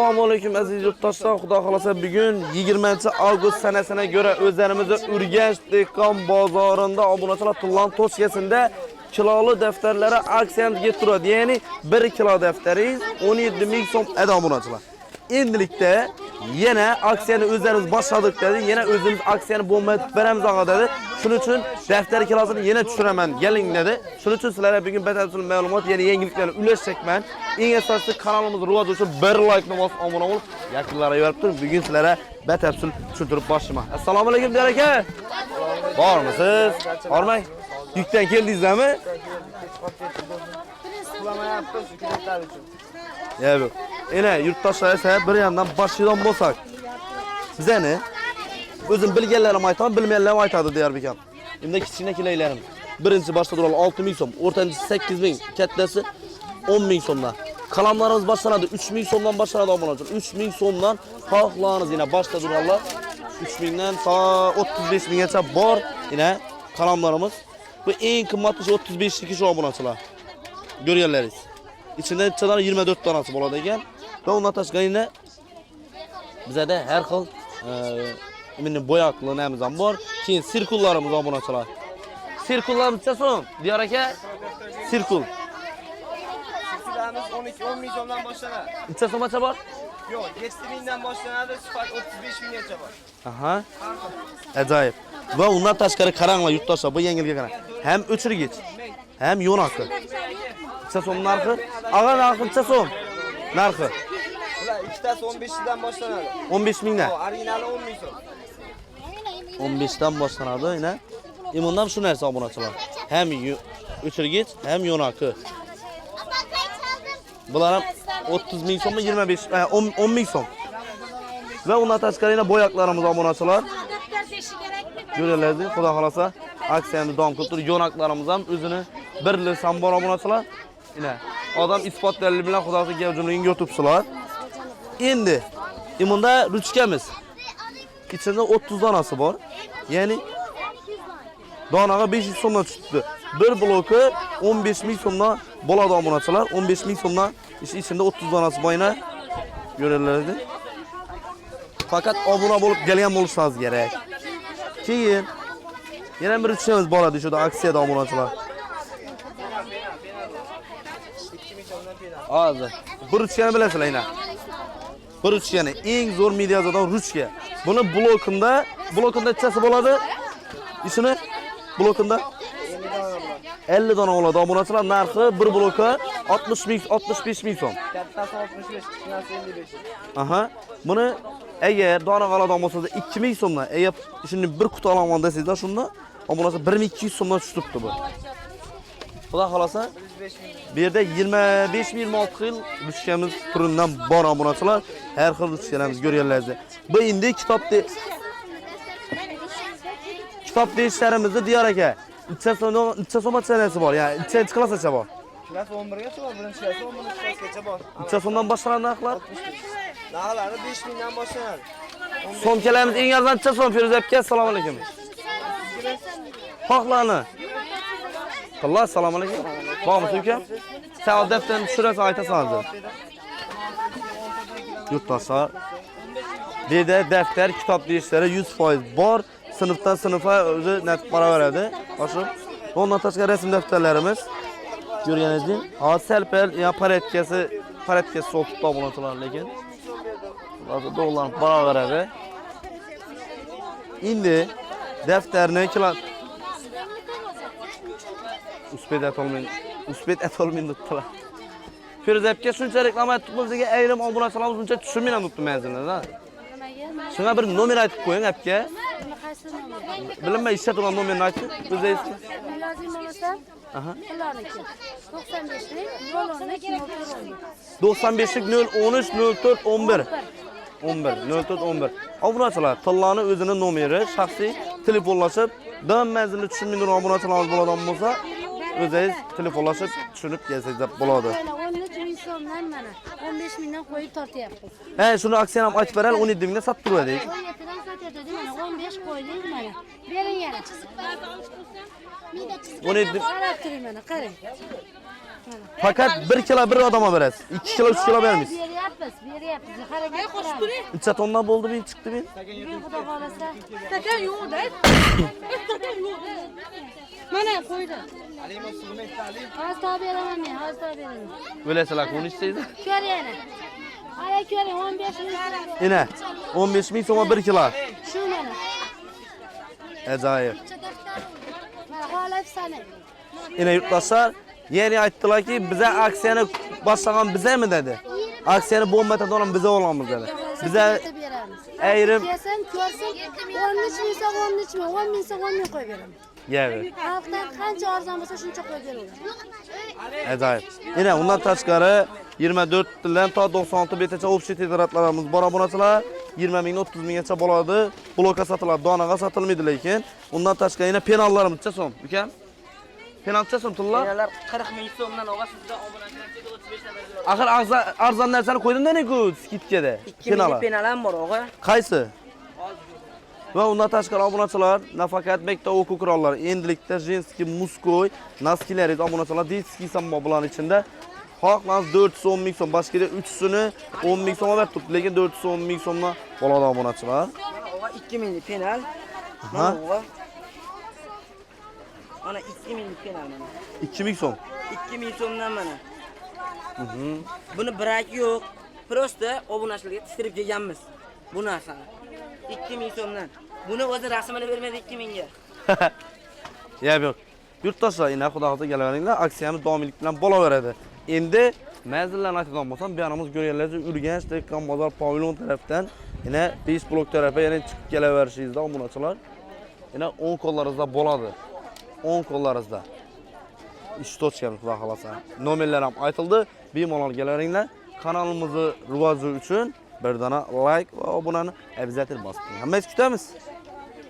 Assalomu alaykum aziz yurtdoshlar. Xudo xolasa bugun 20-avgust sanasına göre o'zlarimizni Urganch dehqon bozorida obunachilar Tullan to'shkasida kilolu defterlari aksiyamizga turadi. Ya'ni 1 kilo defteriz 17 ming so'm edi obunachilar. Endilikda yana aksiyani o'zlarimiz boshladik dedi. Yana o'zimiz aksiyani bo'lmayib beramiz ağa dedi. Shuning uchun defter kilosini yana tushiraman, keling dedi. Shuning uchun sizlarga bugun batafsil ma'lumot, ya'ni yangiliklarni ulashacakman. Eng asosiysi kanalimiz rivoj uchun 1 like ni bosib obuna bo'lib, yaqinlarga yorib turib, bugun sizlarga batafsil tushuntirib boshlayman. Assalomu alaykum der aka. Bormisiz? Bormang. Yukdan keldingizmi? Ya bu. Ene yurtdoshlar esa bir yandan boshlaydigan bo'lsak, bizani o'zim bilganlarim aytaman, bilmaganlarim aytadi deyar ekan. Endi kichkina kelaylarimiz. Birinchi boshda turadi 6 ming so'm, o'rtanchisi 8 ming, kattasi 10 ming so'mdan. Qalamlarimiz boshlanadi 3 ming so'mdan boshlanadi obunachilar. 3 ming so'mdan xohlariniz yine boshda turadilar. 3 mingdan ta 35 minggacha bor yine qalamlarimiz. Bu eng qimmati 35 lik shu obunachilar. Ko'rganlaringiz. İçinde içinden 24 tanesi bo'ladi ekan. Va undan tashqari yana bizada har xil meni bo'yoqli namiz ham bor. Keyin sirkullarimiz obunachilar. Sirkullarimiz necha so'm? Diyor aka. Sirkul. Sirkullarimiz 12-10 ming so'mdan boshlanadi. Necha so'mgacha bor? Yo'q, 7 mingdan boshlanadi, sifat 35 minggacha bor. Aha. Ajoyib. Va undan tashqari qaranglar yurtdoshlar, bu yengilga qarang. Hem o'chirgich, hem yo'naqi. Necha so'm narxi? Ağa narxi necha so'm? Narxi. Bular ikkitasi 15 dan boshlanadi. 15 mingdan. Originali 10 ming so'm. 15 dan boshlanadi yine. Bundan shu narsa obunachilar. Hem o'chirgich, hem yo'naqi. Bular ham 30 ming so'm, 25 10 ming so'm. Va undan tashqari yana bo'yoqlarimiz obunachilar. Ko'rasizlar, xudo xolasa aksiyani davom qilib yo'naqlarimiz ham o'zini birli ham bor obunachilar. Yine adam isbotlarli bilan xudoga gavjumligini yotibsizlar. Endi bunda ruchkamiz. İçinde 30 donasi bor. Ya'ni donaga 500 so'mdan tushibdi. Bir bloki 15 ming so'mdan bo'ladi obunachilar. 15 ming so'mdan içinde 30 donasi boyina ko'rasizlar. Fakat obuna bo'lib kelgan bo'lishingiz kerak. Keyin yana bir ruchkamiz bo'ladi shu aksiyada obunachilar. Hozir bir ruchkani bilasizlar yana. Bir ruchkani eng zo'r mediazadan ruchka. Buni blokunda nechasi bo'ladi? Isini blokunda 50 dona bo'ladi obunachilar. Narxi bir bloki 60 ming 65 ming so'm. Kattasi 65, kichkinasi 55. Aha. Buni eğer dona qaladan bo'lsa 2 ming so'mdan, eğer shuni bir quti olaman desangizlar, shunda obunachilar 1200 so'mdan tushibdi bu. Xudo xolasa bu yerda 25-26 yil ruchkamiz turidan bor obunachilar. Har xil ruchkalarimiz ko'rganlaringiz. Bu endi kitob deyishlarimizni diyor aka. Necha so'm sanasi bor? Ya'ni nechanchi klassgacha bor? Klass 11gacha bor, birinchi klass 11 klassgacha bor. Necha so'mdan boshlanadi narxlar? Narxlari 5 mingdan boshlanadi. So'mkalarimiz eng arzon necha so'm? Feruza aka, assalomu alaykum. Xohlani. Allah assalomu alaykum. Bormisiz uka? Savol daftarini tushirasiz, aytasangiz. Yurtdoshlar, bu yerda daftar, kitob deyishlari 100% bor. Sinfdan sinfa o'zi natib boraveradi. Ho'p. Bundan tashqari rasm daftarlarimiz ko'rganingizdek, hozir sal-pal ya paratkasi so'tib obunachilar, lekin hozir dollarni boraveradi. Endi daftarni uspet etolmayman debdilar. Feruza aka shunchalik amat bo'lsa-ga ayrim obunachilarimiz uncha tushunmayman debdi manzillarda. Shunga bir nomer aytib qo'ying aka. Bilinmay ishga turgan nomerni aytib, o'zingiz. Lozim bo'lsa, Aha. 95lik 013 04 11. 11. Obunachilar, Tillani o'zining nomeri, shaxsiy telefonlashib, dam manzilni tushunmaydigan obunachilarimiz bo'ladigan bo'lsa, o'zingiz telefonlashib tushunib kelsangiz bo'ladi. 13 ming so'mdan mana 15 mingdan qo'yib tortyapmiz. He, shuni aksiyani ham aytib beraylik, 17 mingdan sotib turaylik. 17 dan sotyapti, mana 15 qo'ydik mana. Bering yana. 17 qarab turing mana, qarang. Fakat 1 kilo bir adama veresiz. 2 kilo 3 kilo vermeyiz. Beryapmiz. Harakat qilamiz. Necha tonna bo'ldi bu chiqdi bu? Bugun xudo xolasa. Stakan yo'q-da. Stakan yo'q-da. Mana qo'ydi. Alimo suvni ittali. Hozir topib beraman men, hozir topib beraman. Bilasizlar, ko'rni istaysiz? Ko'ring. Aya ko'ring, 15 ming. Ina 15 ming so'm 1 kilo. Shu mana. Ajoyib. Mana holat sani. Ina yurtdoshlar, ya'ni aytdilarki, biza aksiyani boshlagan bizami dedi. Aksiyani bo'lmasa ham biza olamiz dedi. Biza ayrim Kelsin, ko'rsin, 13 ming so'm, 13 ming, 10 ming so'm, 10 ming qo'yib beraman. yevi. Xalqdan qancha arzon bo'lsa shuncha qo'yib beraman. Ajoyib. Ina undan tashqari 24 tildan to 96 betgacha общий tezratlarimiz bor obunachilar. 20 mingdan 30 minggacha bo'ladi. Blokka sotiladi, donaga sotilmaydi lekin. Undan tashqari yana penallarimiz necha so'm, ukam? Penal necha so'm tilla? Penalar 40 ming so'mdan olgan sizda obunachilarga 35 dan beriladi. Axir arzon narsani qo'ydimda-ku skitkada. 2 ming penal ham bor, o'g'a. Qaysi? Va undan tashqari obunachilar, nafaqat maktab o'quv qurollari, endilikda jenskiy, muskoy, naskilaringiz obunachilar, detskiy sambo bularning ichida xohlasangiz 410 ming so'm, boshqa 3sini 10 ming so'mga berib turibdi, lekin 410 ming so'mdan bo'ladi obunachilar. O'g'a 2 minglik penal. Ha? O'g'a. Mana 2 minglik penal mana. 2 ming so'm. 2 ming so'mdan mana. Buni birak yo'q. Prosta obunachilarga tistirib kelganmiz. Bu narsani. 2 ming so'mdan. Buni o'zi rasmini bermadi 2 mingga. Yo'q. Yurtdoshlar, ina xudo xohlasa kelaveringlar, aksiyamiz davomiylik bilan bo'laveradi. Endi manzillarni aytadigan bo'lsam, bu yerimiz ko'rganlaringiz Urganch, Dehqon bozor, pavilon tarafdan yana 5 blok tarafiga yana chiqib kelaverishingizda obunachilar. Yana 10 qo'llaringizda bo'ladi. 10 qo'llaringizda. Ish tochkamiz xudo xohlasa. Nomerlar ham aytildi. Bemalol kelaveringlar. Kanalimizni rivoji uchun bir dona like va obunani обязательно bosing. Hammangiz kutamiz.